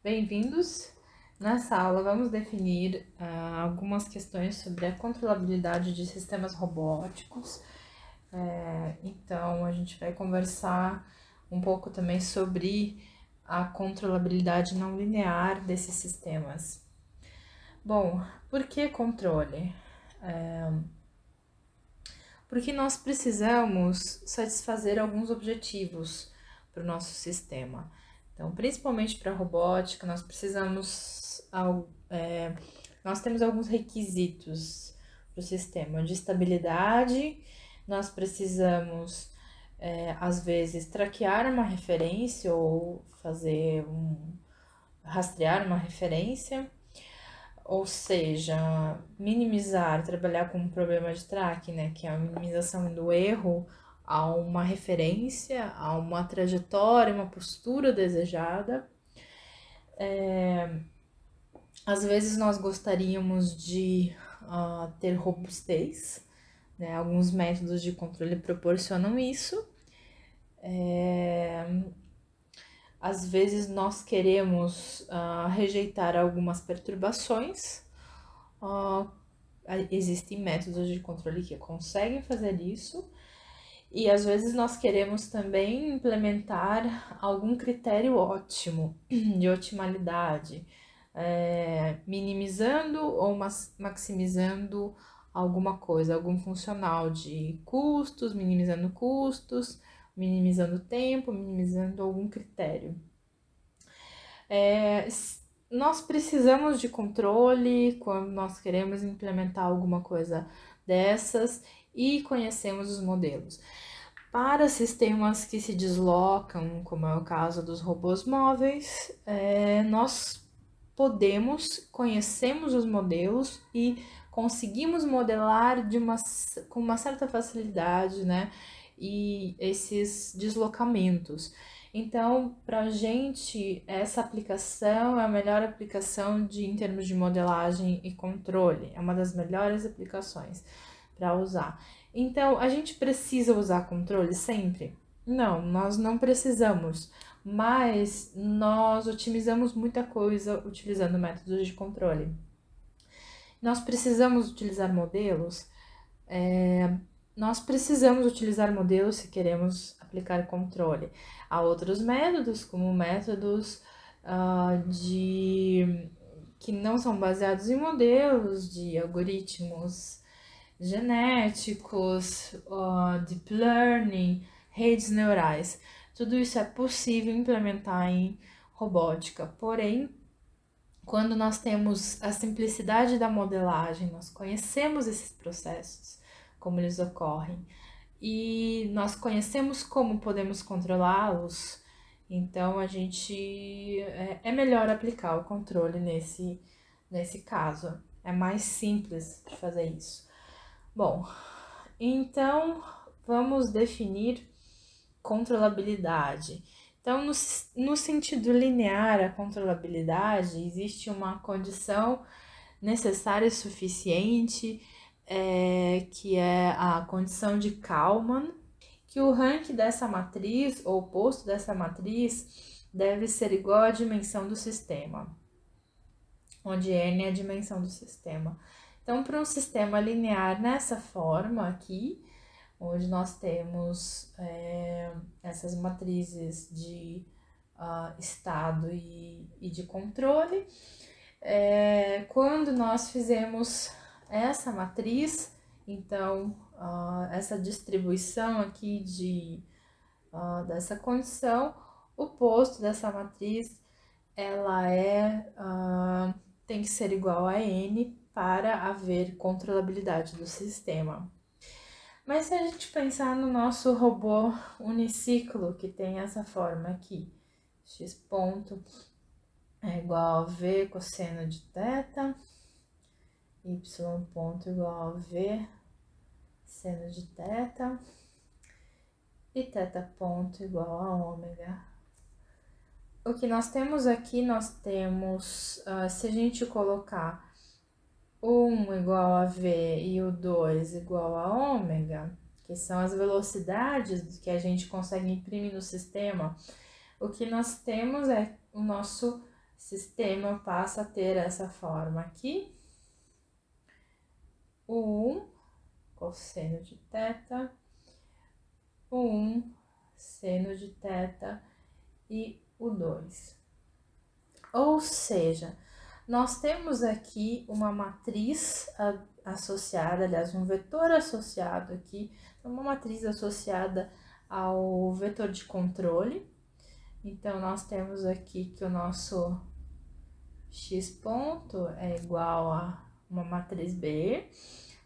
Bem-vindos! Nessa aula vamos definir algumas questões sobre a controlabilidade de sistemas robóticos. Então, a gente vai conversar um pouco também sobre a controlabilidade não linear desses sistemas. Bom, por que controle? Porque nós precisamos satisfazer alguns objetivos para o nosso sistema. Então, principalmente para a robótica, nós temos alguns requisitos para o sistema de estabilidade, nós precisamos, às vezes, traquear uma referência ou rastrear uma referência, ou seja, minimizar, trabalhar com um problema de tracking, né, que é a minimização do erro a uma referência, a uma trajetória, uma postura desejada. Às vezes nós gostaríamos de ter robustez, né? Alguns métodos de controle proporcionam isso. Às vezes nós queremos rejeitar algumas perturbações. Existem métodos de controle que conseguem fazer isso. E às vezes nós queremos também implementar algum critério ótimo, de otimalidade, minimizando ou maximizando alguma coisa, algum funcional de custos, minimizando tempo, minimizando algum critério. Nós precisamos de controle quando nós queremos implementar alguma coisa dessas e conhecemos os modelos. Para sistemas que se deslocam, como é o caso dos robôs móveis, nós conhecemos os modelos e conseguimos modelar com uma certa facilidade, né? E esses deslocamentos. Então, para a gente, essa aplicação é a melhor aplicação em termos de modelagem e controle. É uma das melhores aplicações para usar. Então, a gente precisa usar controle sempre? Não, nós não precisamos, mas nós otimizamos muita coisa utilizando métodos de controle. Nós precisamos utilizar modelos? Nós precisamos utilizar modelos se queremos aplicar controle. Há outros métodos, como métodos que não são baseados em modelos, de algoritmos genéticos, deep learning, redes neurais. Tudo isso é possível implementar em robótica, porém, quando nós temos a simplicidade da modelagem, nós conhecemos esses processos, como eles ocorrem, e nós conhecemos como podemos controlá-los, então é melhor aplicar o controle nesse caso. É mais simples de fazer isso. Bom, então vamos definir controlabilidade. Então, no sentido linear, a controlabilidade existe uma condição necessária e suficiente, que é a condição de Kalman, que o rank dessa matriz, ou o posto dessa matriz, deve ser igual à dimensão do sistema, onde n é a dimensão do sistema. Então, para um sistema linear nessa forma aqui, onde nós temos essas matrizes de estado e de controle, quando nós fizemos essa matriz, então essa distribuição aqui dessa condição, o posto dessa matriz ela tem que ser igual a n para haver controlabilidade do sistema. Mas se a gente pensar no nosso robô uniciclo, que tem essa forma aqui, x ponto é igual a v cosseno de θ, y ponto igual a v seno de θ, e θ ponto igual a ômega. O que nós temos aqui, se a gente colocar o 1 igual a v e o 2 igual a ômega, que são as velocidades que a gente consegue imprimir no sistema, o que nós temos é o nosso sistema passa a ter essa forma aqui. O 1, cosseno de θ, o 1, seno de θ e o 2. Ou seja, nós temos aqui uma matriz associada, aliás, um vetor associado aqui, uma matriz associada ao vetor de controle. Então, nós temos aqui que o nosso x ponto é igual a uma matriz B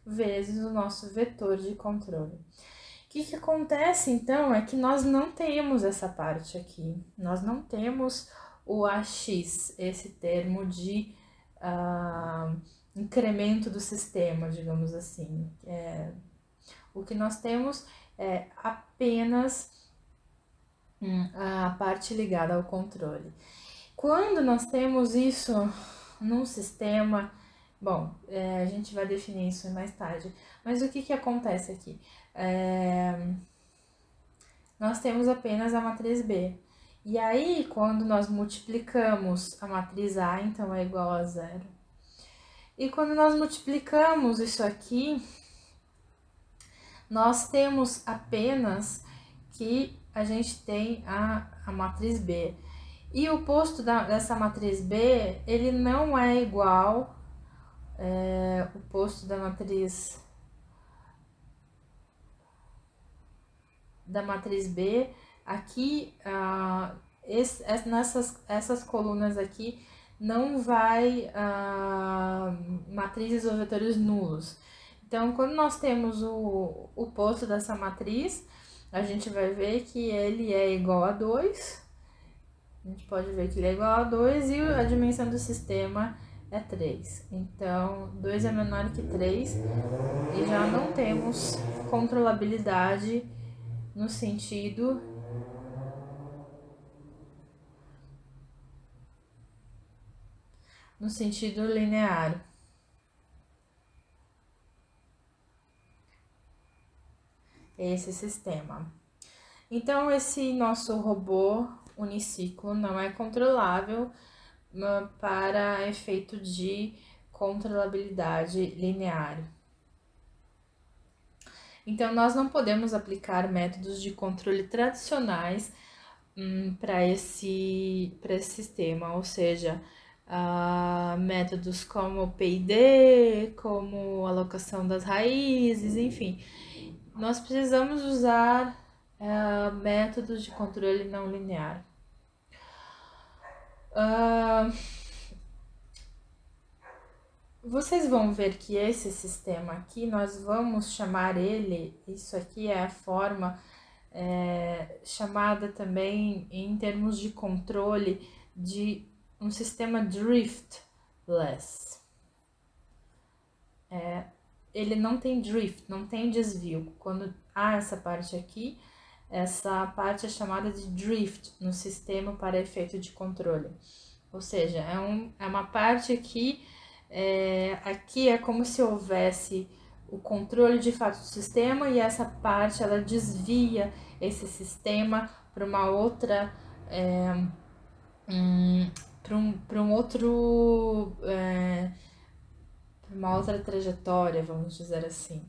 vezes o nosso vetor de controle. O que acontece, então, é que nós não temos essa parte aqui. Nós não temos o AX, esse termo de incremento do sistema, digamos assim. O que nós temos é apenas a parte ligada ao controle. Quando nós temos isso num sistema, bom, a gente vai definir isso mais tarde, mas o que acontece aqui? Nós temos apenas a matriz B. E aí, quando nós multiplicamos a matriz A, então é igual a 0. E quando nós multiplicamos isso aqui, nós temos apenas que a gente tem a matriz B. E o posto dessa matriz B, ele não é igual o posto da matriz B. Aqui, essas colunas aqui não vai matrizes ou vetores nulos. Então, quando nós temos o posto dessa matriz, a gente vai ver que ele é igual a 2. A gente pode ver que ele é igual a 2 e a dimensão do sistema é 3. Então, 2 é menor que 3 e já não temos controlabilidade no sentido linear. Esse sistema. Então, esse nosso robô uniciclo não é controlável para efeito de controlabilidade linear. Então, nós não podemos aplicar métodos de controle tradicionais para esse sistema, ou seja, métodos como PID, como alocação das raízes, enfim. Nós precisamos usar métodos de controle não linear. Vocês vão ver que esse sistema aqui, nós vamos chamar ele, isso aqui é a forma chamada também em termos de controle de um sistema driftless. Ele não tem drift, não tem desvio. Quando há essa parte aqui, essa parte é chamada de drift no sistema para efeito de controle. Ou seja, é uma parte aqui, aqui é como se houvesse o controle de fato do sistema e essa parte ela desvia esse sistema para uma outra para uma outra trajetória, vamos dizer assim.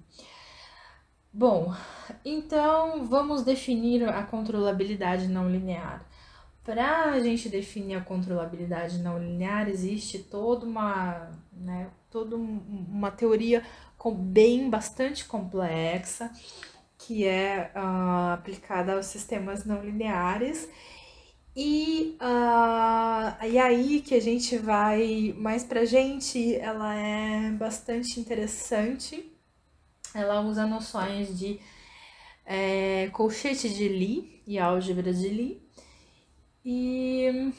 Bom, então vamos definir a controlabilidade não linear. Para a gente definir a controlabilidade não linear, existe toda uma teoria bastante complexa que é aplicada aos sistemas não lineares. E aí que a gente vai, mas pra gente ela é bastante interessante. Ela usa noções de colchete de Lie e álgebra de Lie. E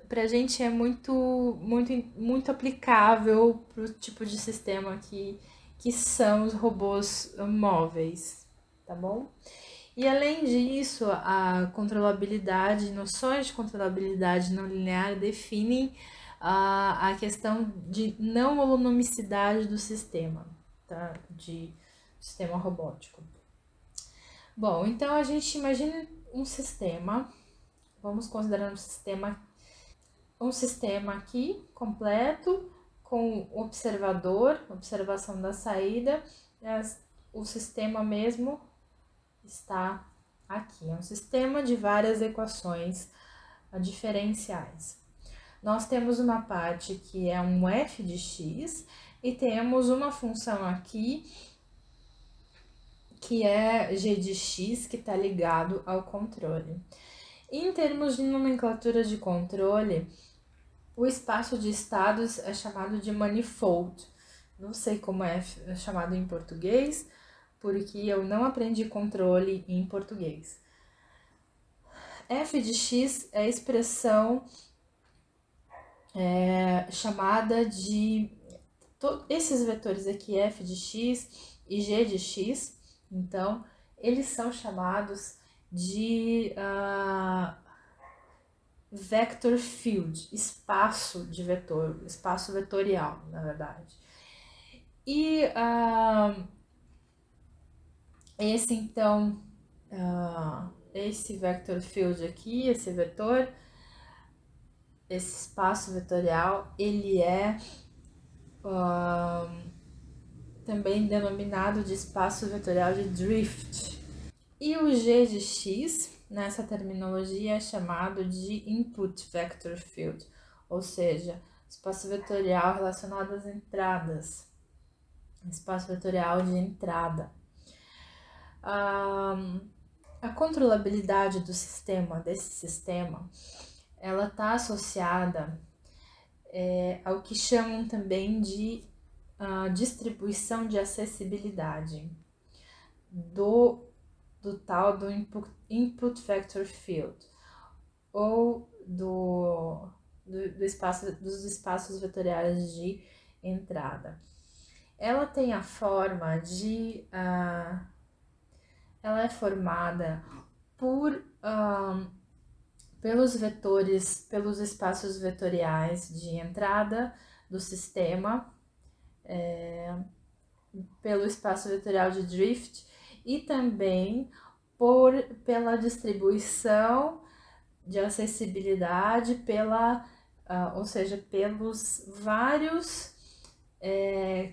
pra gente é muito aplicável pro tipo de sistema que são os robôs móveis, tá bom? E além disso, a controlabilidade, noções de controlabilidade não linear definem a questão de não holonomicidade do sistema, tá? De sistema robótico. Bom, então a gente imagina um sistema, vamos considerar um sistema um sistema aqui completo com observador, observação da saída, o sistema mesmo está aqui. É um sistema de várias equações diferenciais. Nós temos uma parte que é um f de x e temos uma função aqui que é g de x, que está ligado ao controle. Em termos de nomenclatura de controle, o espaço de estados é chamado de manifold. Não sei como é chamado em português, porque eu não aprendi controle em português. F de x é a expressão chamada de... Esses vetores aqui, f de x e g de x, então, eles são chamados de vector field, espaço de vetor, espaço vetorial, na verdade. E esse, então, esse vector field aqui, esse vetor, esse espaço vetorial, ele é também denominado de espaço vetorial de drift. E o g de x, nessa terminologia, é chamado de input vector field, ou seja, espaço vetorial relacionado às entradas, espaço vetorial de entrada. A controlabilidade do sistema, desse sistema, ela está associada ao que chamam também de distribuição de acessibilidade do tal do input vector field, ou dos espaços vetoriais de entrada. Ela tem a forma de... ela é formada pelos vetores, pelos espaços vetoriais de entrada do sistema, pelo espaço vetorial de drift e também pela distribuição de acessibilidade, ou seja, pelos vários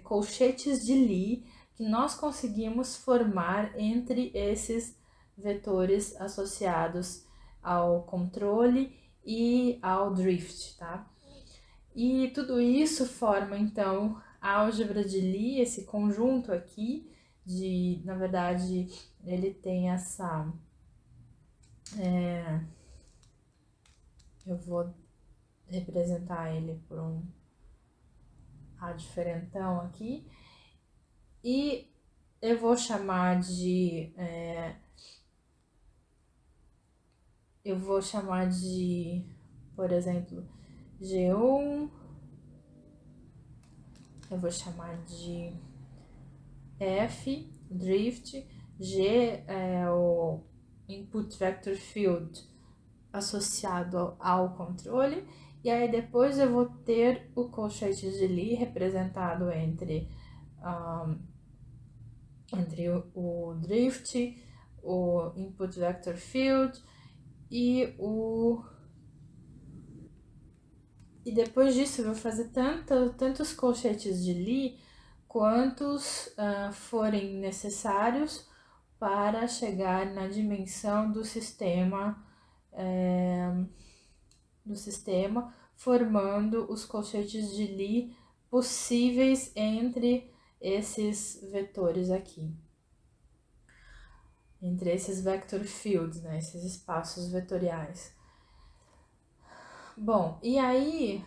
colchetes de Lie que nós conseguimos formar entre esses vetores associados ao controle e ao drift, tá? E tudo isso forma, então, a álgebra de Lie, esse conjunto aqui, na verdade, ele tem essa... eu vou representar ele por um A diferentão aqui, e eu vou chamar de... por exemplo, G1, eu vou chamar de F, drift, G é o input vector field associado ao controle, e aí depois eu vou ter o colchete de Lie representado entre o drift, o input vector field e depois disso eu vou fazer tantos colchetes de Lie quantos forem necessários para chegar na dimensão do sistema, formando os colchetes de Lie possíveis entre esses vetores aqui, entre esses vector fields, né, esses espaços vetoriais. Bom, e aí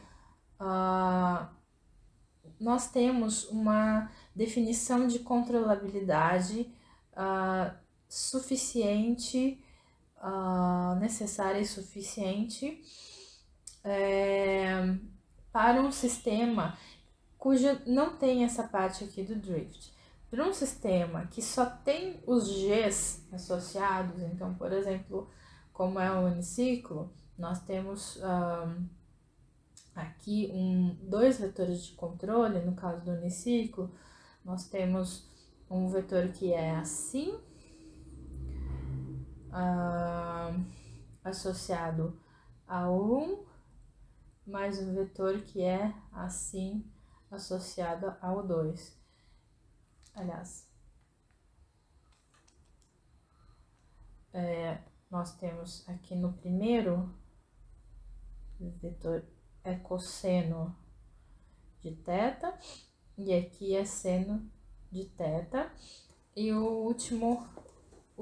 nós temos uma definição de controlabilidade suficiente, necessária e suficiente para um sistema cuja não tem essa parte aqui do drift. Para um sistema que só tem os Gs associados, então, por exemplo, como é o uniciclo, nós temos aqui dois vetores de controle. No caso do uniciclo, nós temos um vetor que é assim, associado a 1 mais um vetor que é assim associado ao 2. Aliás, nós temos aqui no primeiro vetor é cosseno de θ, e aqui é seno de θ, e o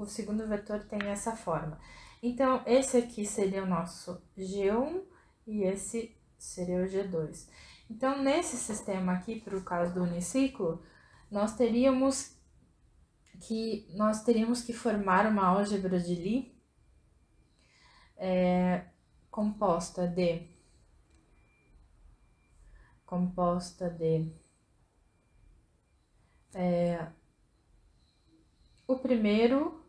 segundo vetor tem essa forma. Então, esse aqui seria o nosso G1 e esse seria o G2. Então, nesse sistema aqui, para o caso do uniciclo, nós teríamos que formar uma álgebra de Lie composta de o primeiro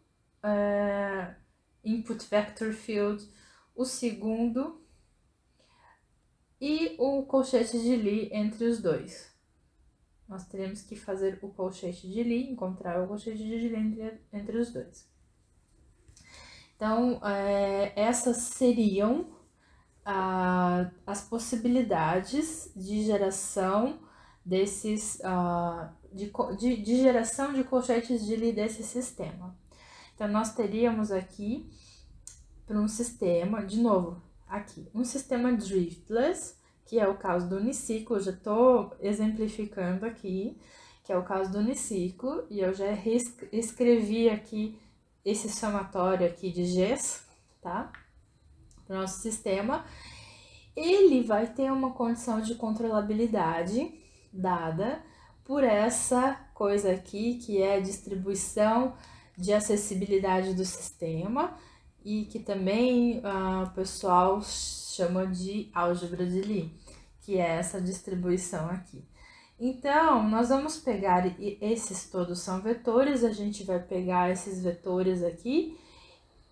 input vector field, o segundo e o colchete de Lie entre os dois. Nós teremos que fazer o colchete de Lie, encontrar o colchete de Lie entre os dois. Então, essas seriam as possibilidades de geração desses de geração de colchetes de Lie desse sistema. Então, nós teríamos aqui para um sistema, de novo, aqui, um sistema driftless, que é o caso do uniciclo, eu já estou exemplificando aqui, que é o caso do uniciclo, e eu já escrevi aqui esse somatório aqui de Gs, tá? Para o nosso sistema. Ele vai ter uma condição de controlabilidade dada por essa coisa aqui, que é a distribuição de acessibilidade do sistema, e que também o pessoal chama de álgebra de Lie, que é essa distribuição aqui. Então, nós vamos pegar, esses todos são vetores, a gente vai pegar esses vetores aqui,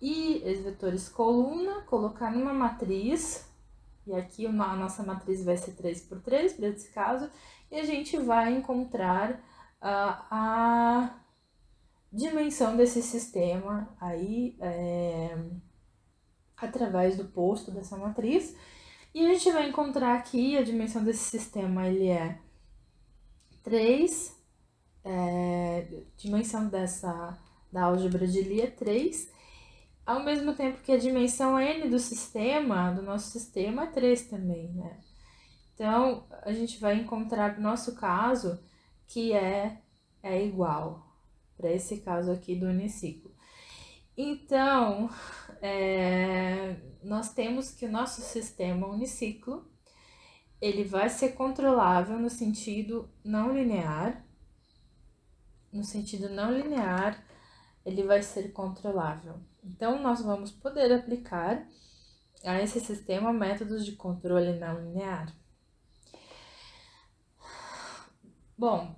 e os vetores coluna, colocar numa matriz, e aqui a nossa matriz vai ser 3×3, para esse caso, e a gente vai encontrar a dimensão desse sistema aí através do posto dessa matriz, e a gente vai encontrar aqui a dimensão desse sistema, ele é 3, dimensão da álgebra de Lie é 3, ao mesmo tempo que a dimensão n do nosso sistema, é 3 também, né? Então, a gente vai encontrar, no nosso caso, que é igual, para esse caso aqui do uniciclo. Então, nós temos que o nosso sistema uniciclo, ele vai ser controlável no sentido não linear. No sentido não linear, ele vai ser controlável. Então, nós vamos poder aplicar a esse sistema métodos de controle não linear. Bom,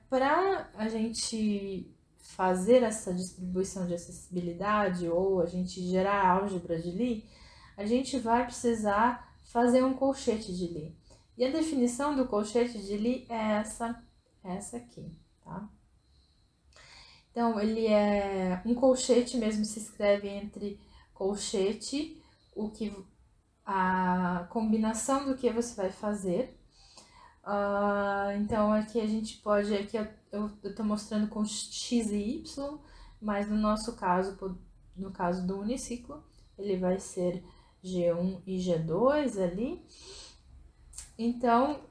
para a gente fazer essa distribuição de acessibilidade ou a gente gerar a álgebra de Lie, a gente vai precisar fazer um colchete de Lie. E a definição do colchete de Lie é essa aqui, tá? Então, ele é um colchete mesmo, se escreve entre colchete, a combinação do que você vai fazer. Então, aqui a gente pode, aqui eu estou mostrando com x e y, mas no nosso caso, no caso do uniciclo, ele vai ser G1 e G2 ali. Então,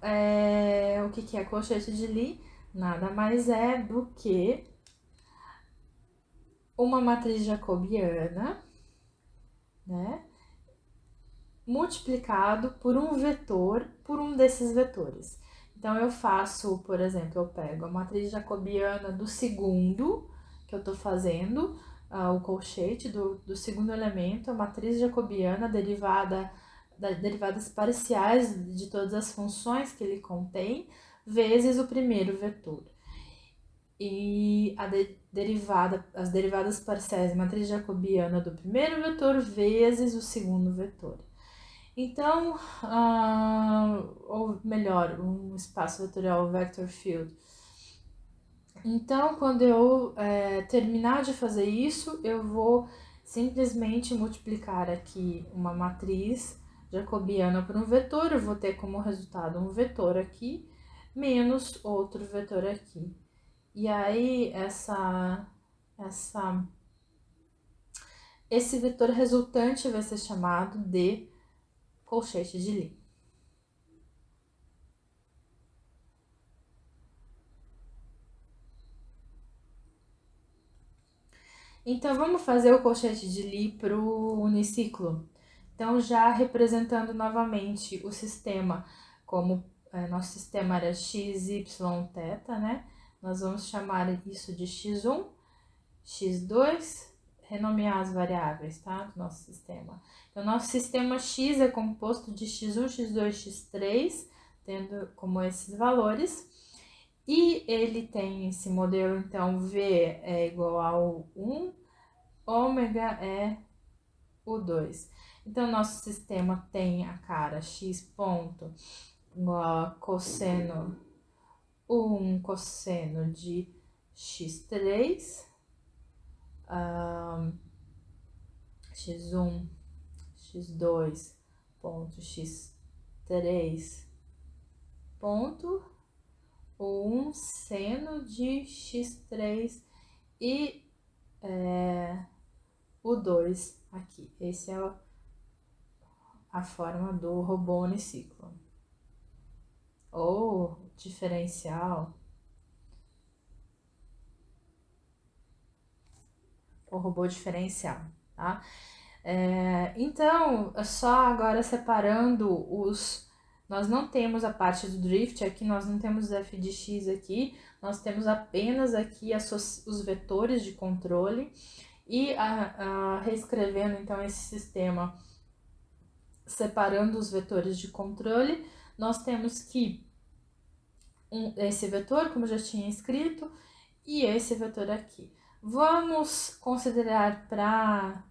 o que é colchete de Lie? Nada mais é do que uma matriz jacobiana, né, multiplicado por um vetor, por um desses vetores. Então, eu faço, por exemplo, eu pego a matriz jacobiana do segundo, que eu estou fazendo, o colchete do segundo elemento, a matriz jacobiana derivadas parciais de todas as funções que ele contém, vezes o primeiro vetor. E as derivadas parciais da matriz jacobiana do primeiro vetor vezes o segundo vetor. Então, ou melhor, um espaço vetorial vector field. Então, quando eu terminar de fazer isso, eu vou simplesmente multiplicar aqui uma matriz jacobiana para um vetor, eu vou ter como resultado um vetor aqui, menos outro vetor aqui. E aí, esse vetor resultante vai ser chamado de colchete de Lie. Então, vamos fazer o colchete de Lie para o uniciclo. Então, já representando novamente o sistema, como nosso sistema era x, y, θ, né? Nós vamos chamar isso de x1, x2, renomear as variáveis, tá? Do nosso sistema. Então, nosso sistema x é composto de x1, x2, x3, tendo como esses valores. E ele tem esse modelo, então, V é igual ao 1, ômega é o 2. Então, nosso sistema tem a cara x ponto igual a cosseno 1 cosseno de x3, x1, x2 ponto x3 ponto 1 seno de x3 e o 2 aqui. Esse é a forma do robô uniciclo. Ou diferencial. O robô diferencial, tá? Então, só agora separando os... Nós não temos a parte do drift aqui, nós não temos f de x aqui, nós temos apenas aqui os vetores de controle. E reescrevendo, então, esse sistema, separando os vetores de controle, nós temos que esse vetor, como eu já tinha escrito, e esse vetor aqui. Vamos considerar, para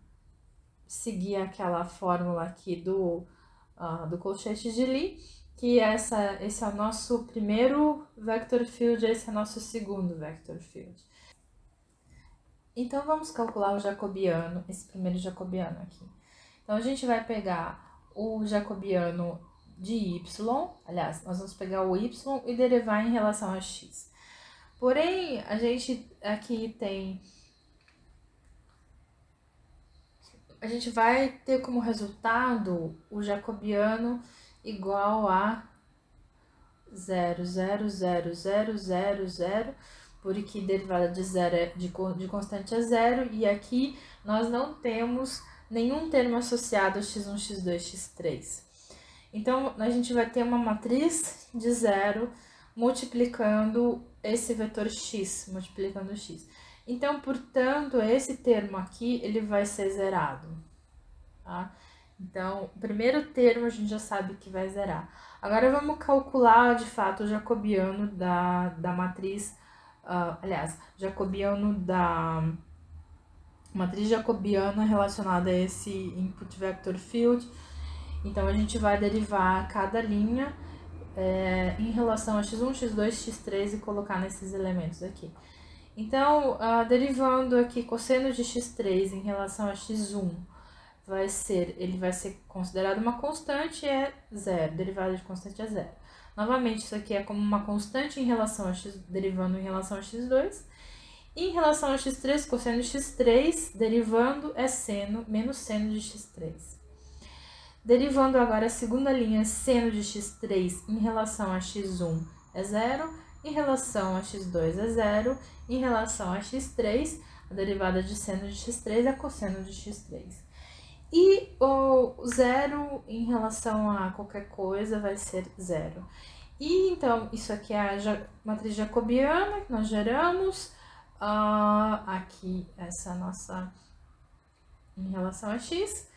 seguir aquela fórmula aqui do colchete de Lie, que esse é o nosso primeiro vector field, esse é o nosso segundo vector field. Então, vamos calcular o jacobiano, esse primeiro jacobiano aqui. Então, a gente vai pegar o jacobiano de y, aliás, nós vamos pegar o y e derivar em relação a x. Porém, a gente aqui tem... A gente vai ter como resultado o jacobiano igual a 0,00000, porque derivada de zero de constante é zero, e aqui nós não temos nenhum termo associado a x1, x2, x3. Então, a gente vai ter uma matriz de zero multiplicando esse vetor x, multiplicando x. Então, portanto, esse termo aqui, ele vai ser zerado, tá? Então, o primeiro termo a gente já sabe que vai zerar. Agora, vamos calcular, de fato, o jacobiano da matriz, jacobiano da matriz jacobiana relacionada a esse input vector field. Então, a gente vai derivar cada linha em relação a x1, x2, x3 e colocar nesses elementos aqui. Então, derivando aqui cosseno de x3 em relação a x1, ele vai ser considerado uma constante, é zero, derivada de constante é zero. Novamente, isso aqui é como uma constante em relação a x, derivando em relação a x2. E em relação a x3, cosseno de x3, derivando é seno, menos seno de x3. Derivando agora a segunda linha, seno de x3 em relação a x1 é zero, em relação a x2 é zero, em relação a x3, a derivada de seno de x3 é cosseno de x3. E o zero em relação a qualquer coisa vai ser zero. E então, isso aqui é a matriz jacobiana que nós geramos. Aqui, essa nossa em relação a x.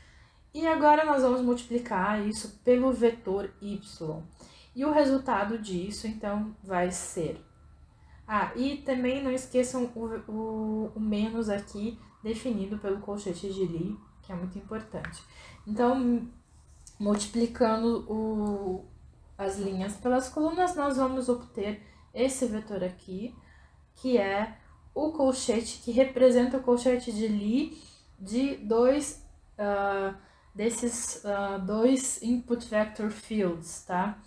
E agora nós vamos multiplicar isso pelo vetor y. E o resultado disso, então, vai ser... e também não esqueçam o menos aqui, definido pelo colchete de Lie, que é muito importante. Então, multiplicando as linhas pelas colunas, nós vamos obter esse vetor aqui, que é o colchete, que representa o colchete de Lie de dois desses dois input vector fields, tá?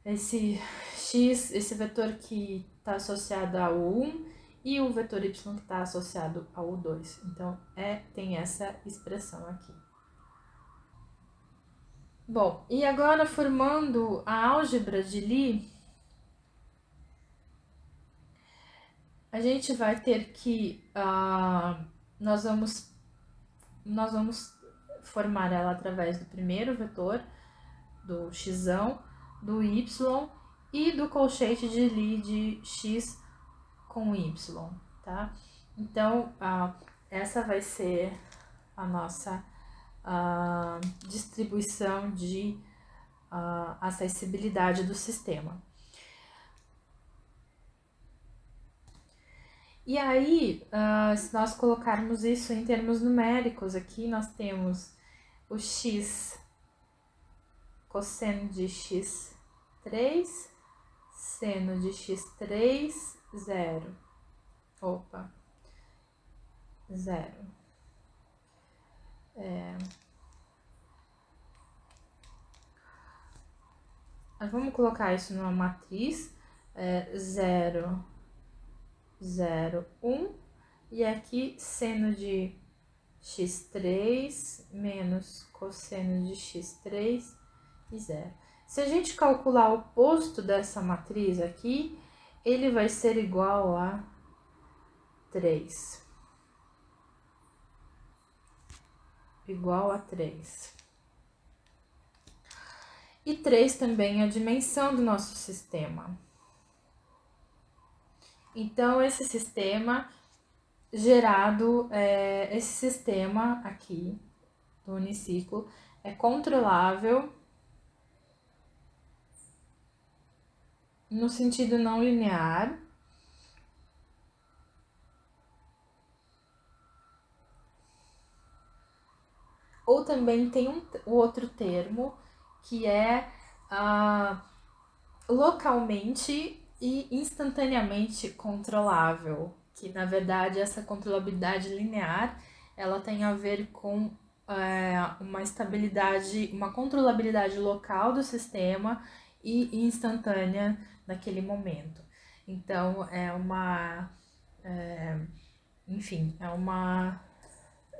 Esse x, esse vetor que está associado ao 1 e o vetor y que está associado ao 2. Então, tem essa expressão aqui. Bom, e agora formando a álgebra de Lie, a gente vai ter que, nós vamos formar ela através do primeiro vetor, do x, do y e do colchete de Lie de x com y, tá? Então, essa vai ser a nossa distribuição de acessibilidade do sistema. E aí, se nós colocarmos isso em termos numéricos, aqui nós temos o x cosseno de x3, seno de x3, 0. Opa, 0. Vamos colocar isso numa matriz, 0, 0, 1, e aqui seno de x3 menos cosseno de x3 e 0. Se a gente calcular o oposto dessa matriz aqui, ele vai ser igual a 3. Igual a 3. E 3 também é a dimensão do nosso sistema. Então, esse sistema gerado, esse sistema aqui do uniciclo é controlável no sentido não linear. Ou também tem o outro termo, que é localmente e instantaneamente controlável, que na verdade essa controlabilidade linear, ela tem a ver com uma estabilidade, uma controlabilidade local do sistema e instantânea naquele momento. Então, enfim, é uma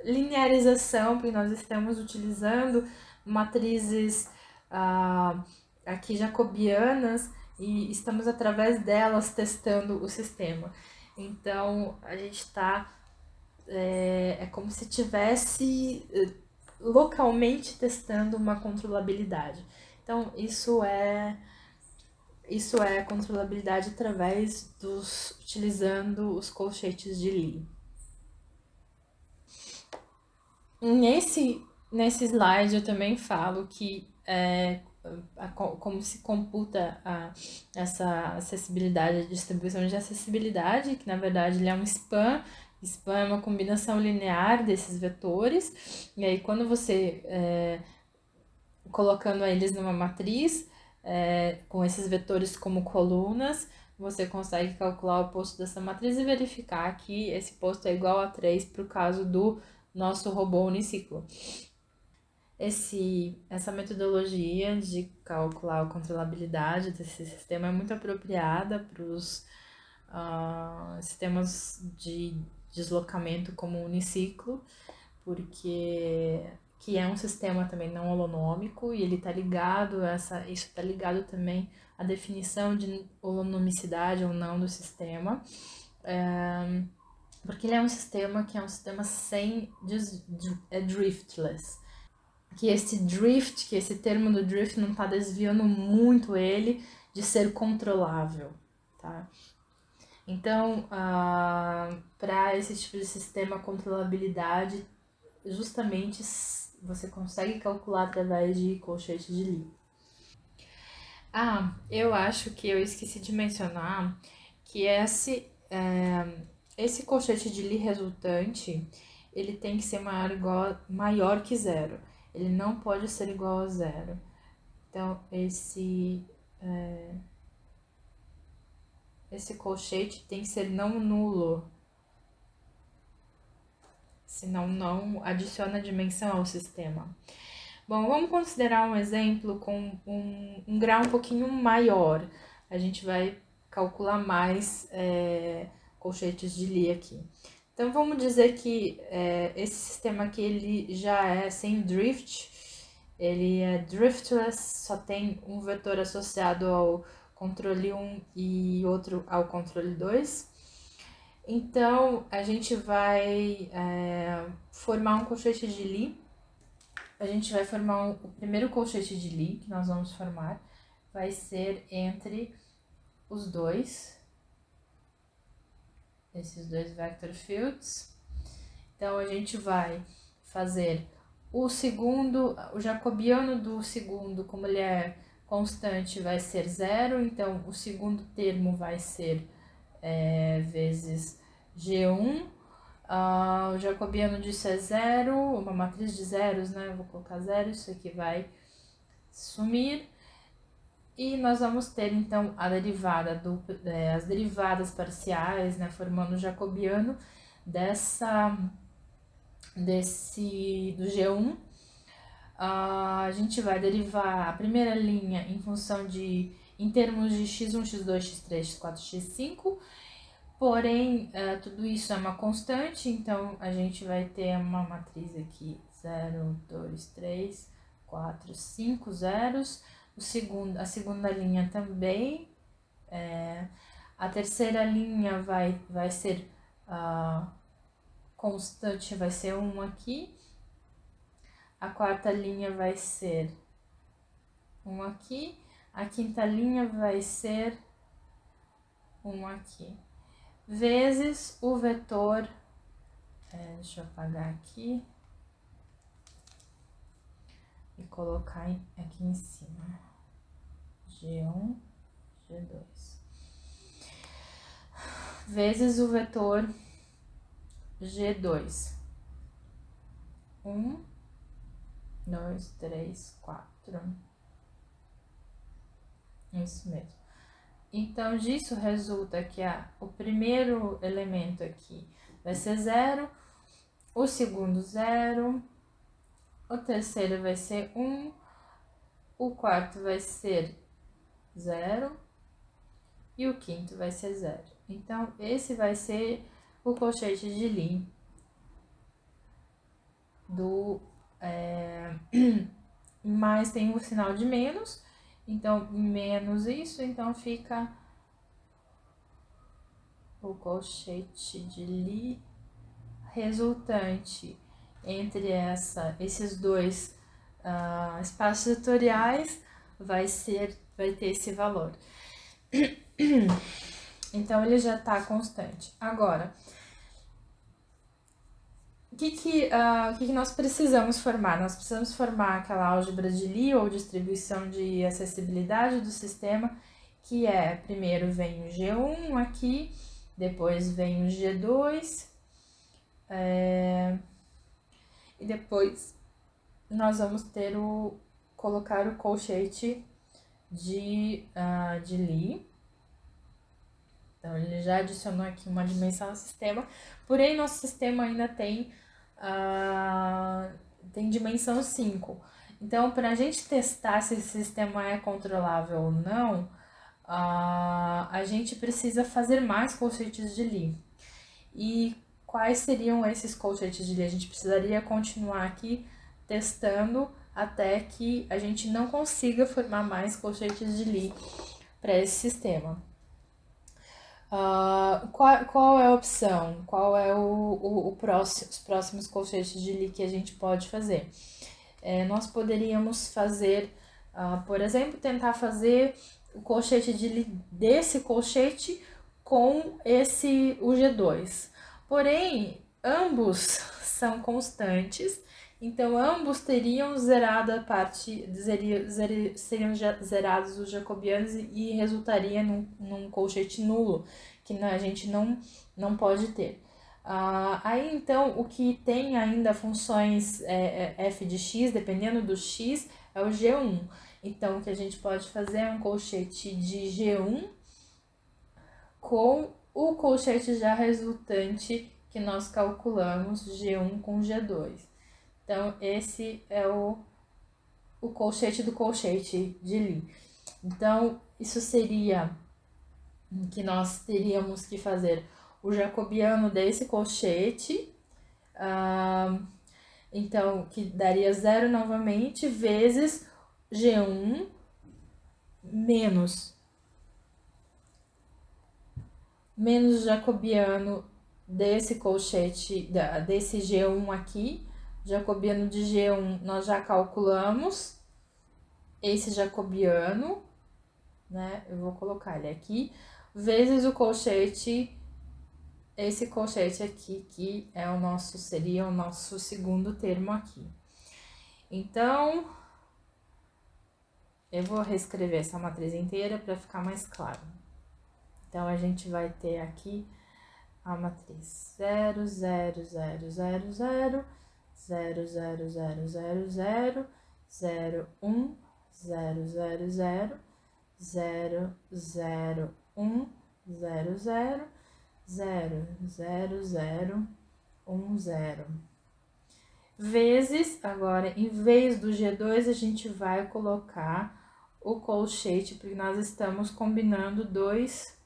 linearização, porque nós estamos utilizando matrizes aqui jacobianas e estamos através delas testando o sistema. Então, a gente está, é como se tivesse localmente testando uma controlabilidade. Então, isso é a controlabilidade através utilizando os colchetes de Lie. Nesse slide eu também falo que como se computa essa acessibilidade, a distribuição de acessibilidade, que na verdade ele é um span. Span é uma combinação linear desses vetores, e aí quando você, colocando eles numa matriz, com esses vetores como colunas, você consegue calcular o posto dessa matriz e verificar que esse posto é igual a 3 para o caso do nosso robô uniciclo. Essa metodologia de calcular a controlabilidade desse sistema é muito apropriada para os sistemas de deslocamento como o uniciclo, porque que é um sistema também não holonômico e ele está ligado isso está ligado também à definição de holonomicidade ou não do sistema. Porque ele é um sistema que é um sistema driftless. Que esse termo do drift não está desviando muito ele de ser controlável, tá? Então, para esse tipo de sistema, a controlabilidade, justamente você consegue calcular através de colchete de Lie. Eu acho que eu esqueci de mencionar que esse colchete de Lie resultante, ele tem que ser maior que 0. Ele não pode ser igual a 0. Então, esse colchete tem que ser não nulo. senão não adiciona dimensão ao sistema. Bom, vamos considerar um exemplo com um grau um pouquinho maior. A gente vai calcular mais colchetes de Lie aqui. Então, vamos dizer que esse sistema aqui ele já é sem drift, ele é driftless, só tem um vetor associado ao controle 1 e outro ao controle 2. Então, a gente vai formar um colchete de Lie. A gente vai formar o primeiro colchete de Lie que nós vamos formar, vai ser entre os dois, esses dois vector fields. Então, a gente vai fazer o segundo, o jacobiano do segundo, como ele é constante, vai ser 0, então o segundo termo vai ser vezes G1. O jacobiano disso é 0, uma matriz de zeros, né? Eu vou colocar 0, isso aqui vai sumir. E nós vamos ter, então, a derivada as derivadas parciais, né? Formando o jacobiano do G1. A gente vai derivar a primeira linha em termos de x1, x2, x3, x4, x5. Porém, tudo isso é uma constante, então a gente vai ter uma matriz aqui, 0, 2, 3, 4, 5 zeros. A segunda linha também. A terceira linha vai ser constante, vai ser 1 aqui. A quarta linha vai ser 1 aqui. A quinta linha vai ser 1 aqui. Vezes o vetor, deixa eu apagar aqui e colocar aqui em cima, G1, G2, vezes o vetor G2, 1, 2, 3, 4, isso mesmo. Então, disso resulta que o primeiro elemento aqui vai ser 0, o segundo 0, o terceiro vai ser 1, o quarto vai ser 0 e o quinto vai ser 0. Então, esse vai ser o colchete de Lie mas tem o sinal de menos. Então, menos isso, então fica o colchete de Lie resultante entre esses dois espaços vetoriais vai ter esse valor. Então, ele já está constante. Agora, o que nós precisamos formar? Nós precisamos formar aquela álgebra de Lie ou distribuição de acessibilidade do sistema, que primeiro vem o G1 aqui, depois vem o G2, e depois nós vamos colocar o colchete de Lie. Então, ele já adicionou aqui uma dimensão ao sistema, porém, nosso sistema ainda tem dimensão 5. Então, para a gente testar se esse sistema é controlável ou não, a gente precisa fazer mais colchetes de Lie. E quais seriam esses colchetes de Lie? A gente precisaria continuar aqui testando até que a gente não consiga formar mais colchetes de Lie para esse sistema. Qual é a opção? Qual é os próximos colchetes de Lie que a gente pode fazer? Nós poderíamos fazer, por exemplo, tentar fazer o colchete de Lie desse colchete com o G2. Porém, ambos são constantes, então ambos teriam seriam zerados os jacobianos e resultaria num colchete nulo, que a gente não pode ter. Aí, então, o que tem ainda funções f de x, dependendo do x, é o G1. Então, o que a gente pode fazer é um colchete de G1 com o colchete já resultante que nós calculamos G1 com G2. Então, esse é o colchete do colchete de Lie. Então, isso seria que nós teríamos que fazer o jacobiano desse colchete, então, que daria 0 novamente, vezes G1 menos o jacobiano desse colchete, desse G1 aqui. Jacobiano de G1 nós já calculamos, esse jacobiano, né? Eu vou colocar ele aqui, vezes o colchete, esse colchete aqui, que é o nosso, seria o nosso segundo termo aqui. Então, eu vou reescrever essa matriz inteira para ficar mais claro. Então, a gente vai ter aqui a matriz 0, 0, 0, 0, 0, 0, 0, 0, 0, 0, 0, 1, 0, 0, 0, 0, 0, 1, 0, 0, 0, 0, 0, 1, 0. Vezes, agora, em vez do G2, a gente vai colocar o colchete, porque nós estamos combinando dois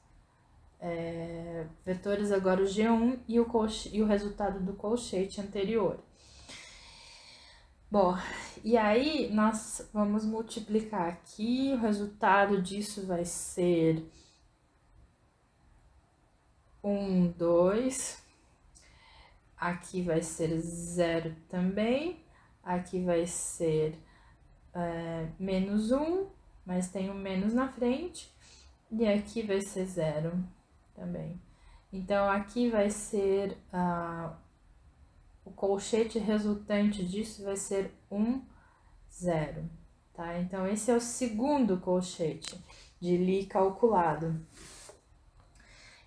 vetores, agora o G1 e o resultado do colchete anterior. Bom, e aí nós vamos multiplicar aqui, o resultado disso vai ser 1, 2, aqui vai ser 0 também, aqui vai ser menos 1, mas tem um menos na frente, e aqui vai ser 0 também. Então, aqui vai ser o colchete resultante disso vai ser 1, 0, tá? Então, esse é o segundo colchete de Lie calculado.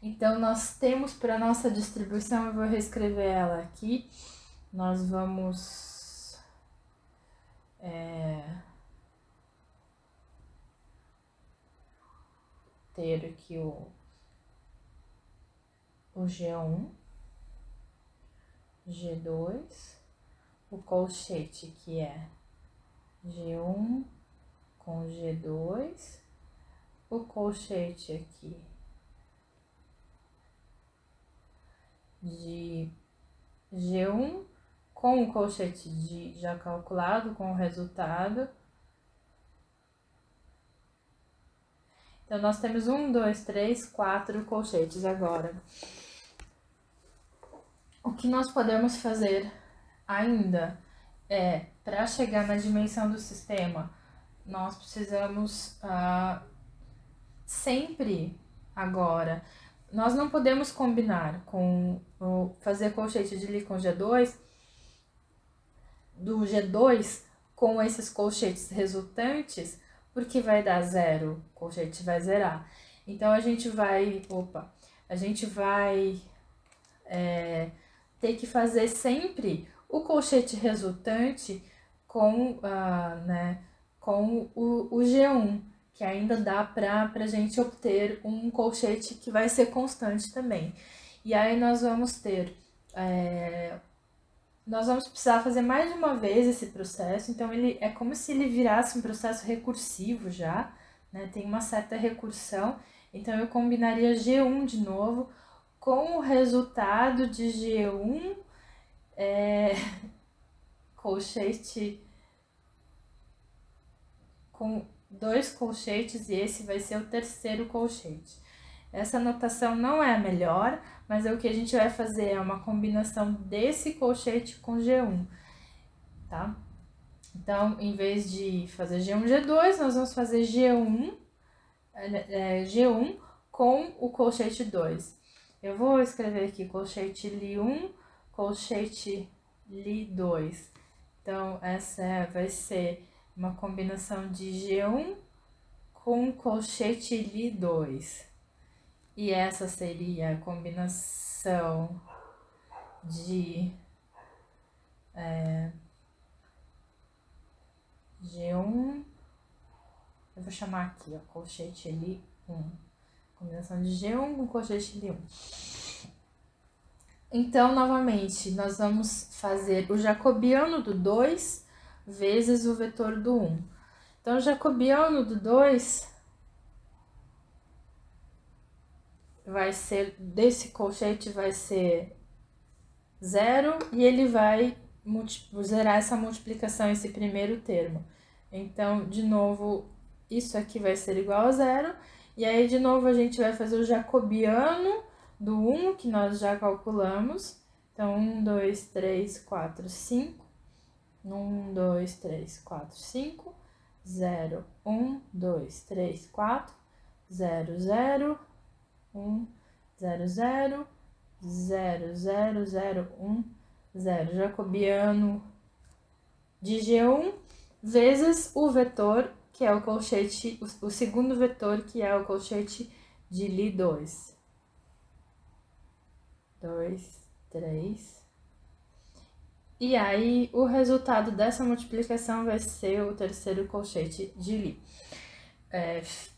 Então, nós temos para nossa distribuição, eu vou reescrever ela aqui, nós vamos ter aqui o G1, G2, o colchete que é G1 com G2, o colchete aqui de G1 com o colchete já calculado, com o resultado. Então, nós temos 1, 2, 3, 4 colchetes agora. O que nós podemos fazer ainda é, para chegar na dimensão do sistema, nós precisamos sempre agora, nós não podemos combinar com fazer colchete de Lie com G2, do G2 com esses colchetes resultantes, porque vai dar 0, o colchete vai zerar. Então, a gente vai ter que fazer sempre o colchete resultante com, com o G1, que ainda dá para a gente obter um colchete que vai ser constante também. E aí nós vamos ter, nós vamos precisar fazer mais de uma vez esse processo, então ele é como se ele virasse um processo recursivo já, né? Tem uma certa recursão, então eu combinaria G1 de novo com o resultado de G1, colchete com 2 colchetes, e esse vai ser o terceiro colchete. Essa notação não é a melhor, mas o que a gente vai fazer é uma combinação desse colchete com G1, tá? Então, em vez de fazer G1, G2, nós vamos fazer G1 com o colchete 2. Eu vou escrever aqui colchete Lie 1, colchete Lie 2. Então, essa vai ser uma combinação de G1 com colchete Lie 2. E essa seria a combinação de G1, eu vou chamar aqui, ó, colchete Lie 1. Combinação de G1 com colchete Lie 1. Então, novamente, nós vamos fazer o jacobiano do 2 vezes o vetor do 1. Então, o jacobiano do 2 vai ser, desse colchete vai ser 0 e ele vai zerar essa multiplicação, esse primeiro termo. Então, de novo, isso aqui vai ser igual a 0. E aí, de novo, a gente vai fazer o jacobiano do 1, que nós já calculamos. Então, 1, 2, 3, 4, 5. 1, 2, 3, 4, 5. 0, 1, 2, 3, 4. 0, 0, 1, 0, 0. 0, 0, 0, 1, 0. Jacobiano de G1 vezes o vetor, que é o colchete, o segundo vetor, que é o colchete de Li2. 2, 3. E aí, o resultado dessa multiplicação vai ser o terceiro colchete de Li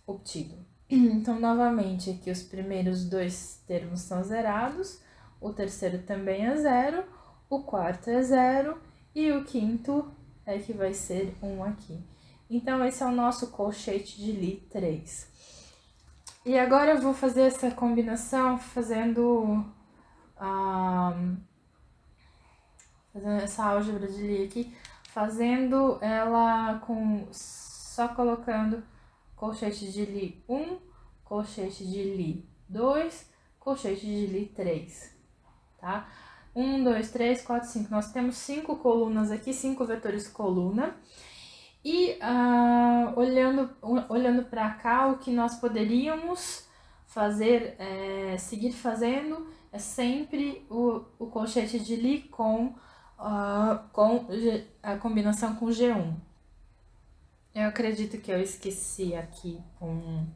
obtido. Então, novamente, aqui os primeiros dois termos são zerados, o terceiro também é 0, o quarto é 0 e o quinto é que vai ser 1 aqui. Então, esse é o nosso colchete de Li 3. E agora eu vou fazer essa combinação fazendo essa álgebra de Lie aqui, fazendo ela só colocando colchete de Lie 1, colchete de Lie 2, colchete de Lie 3, tá? 1, 2, 3, 4, 5. Nós temos 5 colunas aqui, 5 vetores coluna. E olhando para cá, o que nós poderíamos fazer, seguir fazendo, é sempre o colchete de Lie com a combinação com G1. Eu acredito que eu esqueci aqui um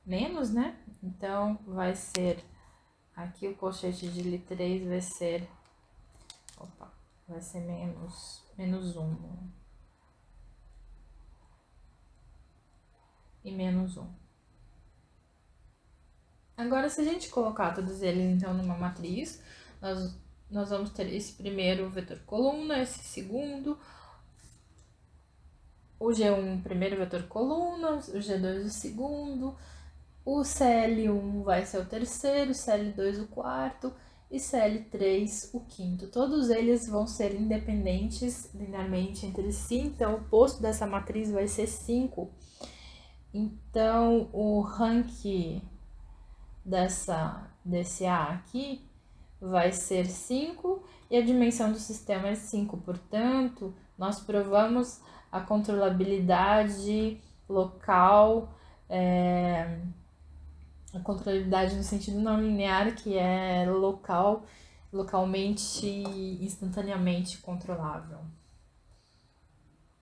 menos, né? Então, vai ser, aqui o colchete de Lie 3 vai ser, vai ser menos 1. E menos 1. Agora, se a gente colocar todos eles, então, numa matriz, nós vamos ter esse primeiro vetor coluna, esse segundo, o G1 primeiro vetor coluna, o G2 o segundo, o CL1 vai ser o terceiro, o CL2 o quarto e CL3 o quinto. Todos eles vão ser independentes linearmente entre si, então o posto dessa matriz vai ser 5. Então, o rank desse A aqui vai ser 5 e a dimensão do sistema é 5. Portanto, nós provamos a controlabilidade local, a controlabilidade no sentido não linear, que é localmente, instantaneamente controlável.